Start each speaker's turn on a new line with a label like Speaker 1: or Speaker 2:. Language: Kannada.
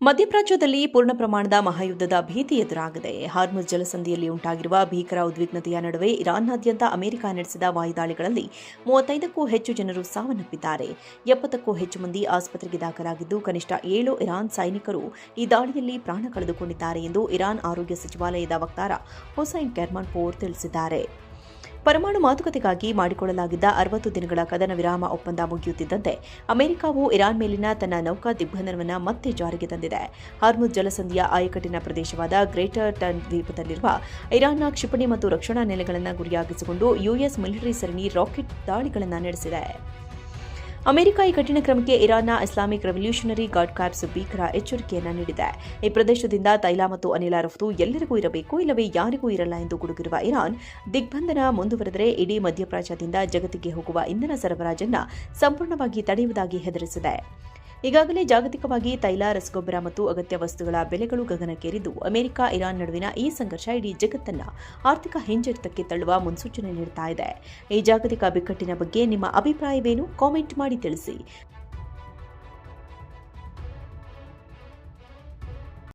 Speaker 1: ಮಧ್ಯಪ್ರಾಚ್ಯದಲ್ಲಿ ಪೂರ್ಣ ಪ್ರಮಾಣದ ಮಹಾಯುದ್ಧದ ಭೀತಿ ಎದುರಾಗಿದೆ. ಹಾರ್ಮುಜ್ ಜಲಸಂಧಿಯಲ್ಲಿ ಉಂಟಾಗಿರುವ ಭೀಕರ ಉದ್ವಿಗ್ನತೆಯ ನಡುವೆ ಇರಾನ್ನಾದ್ಯಂತ ಅಮೆರಿಕ ನಡೆಸಿದ ವಾಯುದಾಳಿಗಳಲ್ಲಿ 35ಕ್ಕೂ ಹೆಚ್ಚು ಜನರು ಸಾವನ್ನಪ್ಪಿದ್ದಾರೆ. 70ಕ್ಕೂ ಹೆಚ್ಚು ಮಂದಿ ಆಸ್ಪತ್ರೆಗೆ ದಾಖಲಾಗಿದ್ದು, ಕನಿಷ್ಠ 7 ಇರಾನ್ ಸೈನಿಕರು ಈ ದಾಳಿಯಲ್ಲಿ ಪ್ರಾಣ ಕಳೆದುಕೊಂಡಿದ್ದಾರೆ ಎಂದು ಇರಾನ್ ಆರೋಗ್ಯ ಸಚಿವಾಲಯದ ವಕ್ತಾರ ಹುಸೈನ್ ಕೆರ್ಮಾನ್ಪೋರ್ ತಿಳಿಸಿದ್ದಾರೆ. ಪರಮಾಣು ಮಾತುಕತೆಗಾಗಿ ಮಾಡಿಕೊಳ್ಳಲಾಗಿದ್ದ 60 ದಿನಗಳ ಕದನ ವಿರಾಮ ಒಪ್ಪಂದ ಮುಗಿಯುತ್ತಿದ್ದಂತೆ ಅಮೆರಿಕವು ಇರಾನ್ ಮೇಲಿನ ತನ್ನ ನೌಕಾ ದಿಗ್ಬಂಧನವನ್ನು ಮತ್ತೆ ಜಾರಿಗೆ ತಂದಿದೆ. ಹಾರ್ಮುಜ್ ಜಲಸಂಧಿಯ ಆಯಕಟ್ಟಿನ ಪ್ರದೇಶವಾದ ಗ್ರೇಟರ್ ಟನ್ ದ್ವೀಪದಲ್ಲಿರುವ ಇರಾನ್ನ ಕ್ಷಿಪಣಿ ಮತ್ತು ರಕ್ಷಣಾ ನೆಲೆಗಳನ್ನು ಗುರಿಯಾಗಿಸಿಕೊಂಡು ಯುಎಸ್ ಮಿಲಿಟರಿ ಸರಣಿ ರಾಕೆಟ್ ದಾಳಿಗಳನ್ನು ನಡೆಸಿದೆ. ಅಮೆರಿಕ ಈ ಕಠಿಣ ಕ್ರಮಕ್ಕೆ ಇರಾನ್ನ ಇಸ್ಲಾಮಿಕ್ ರೆವಲ್ಯೂಷನರಿ ಗಾರ್ಡ್ ಕಾರ್ಪ್ಸ್ ಭೀಕರ ಎಚ್ಚರಿಕೆಯನ್ನು ನೀಡಿದೆ. ಈ ಪ್ರದೇಶದಿಂದ ತೈಲ ಮತ್ತು ಅನಿಲ ರಫ್ತು ಎಲ್ಲರಿಗೂ ಇರಬೇಕು, ಇಲ್ಲವೇ ಯಾರಿಗೂ ಇರಲ್ಲ ಎಂದು ಗುಡುಗಿರುವ ಇರಾನ್, ದಿಗ್ಬಂಧನ ಮುಂದುವರೆದರೆ ಇಡೀ ಮಧ್ಯಪ್ರಾಚ್ಯದಿಂದ ಜಗತ್ತಿಗೆ ಹೋಗುವ ಇಂಧನ ಸರಬರಾಜನ್ನು ಸಂಪೂರ್ಣವಾಗಿ ತಡೆಯುವುದಾಗಿ ಹೆದರಿಸಿದೆ. ಈಗಾಗಲೇ ಜಾಗತಿಕವಾಗಿ ತೈಲ, ರಸಗೊಬ್ಬರ ಮತ್ತು ಅಗತ್ಯ ವಸ್ತುಗಳ ಬೆಲೆಗಳು ಗಗನಕ್ಕೇರಿದ್ದು, ಅಮೆರಿಕ ಇರಾನ್ ನಡುವಿನ ಈ ಸಂಘರ್ಷ ಇಡೀ ಜಗತ್ತನ್ನು ಆರ್ಥಿಕ ಹಿಂಜರಿತಕ್ಕೆ ತಳ್ಳುವ ಮುನ್ಸೂಚನೆ ನೀಡುತ್ತಾ ಇದೆ. ಈ ಜಾಗತಿಕ ಬಿಕ್ಕಟ್ಟಿನ ಬಗ್ಗೆ ನಿಮ್ಮ ಅಭಿಪ್ರಾಯವೇನು? ಕಾಮೆಂಟ್ ಮಾಡಿ ತಿಳಿಸಿ.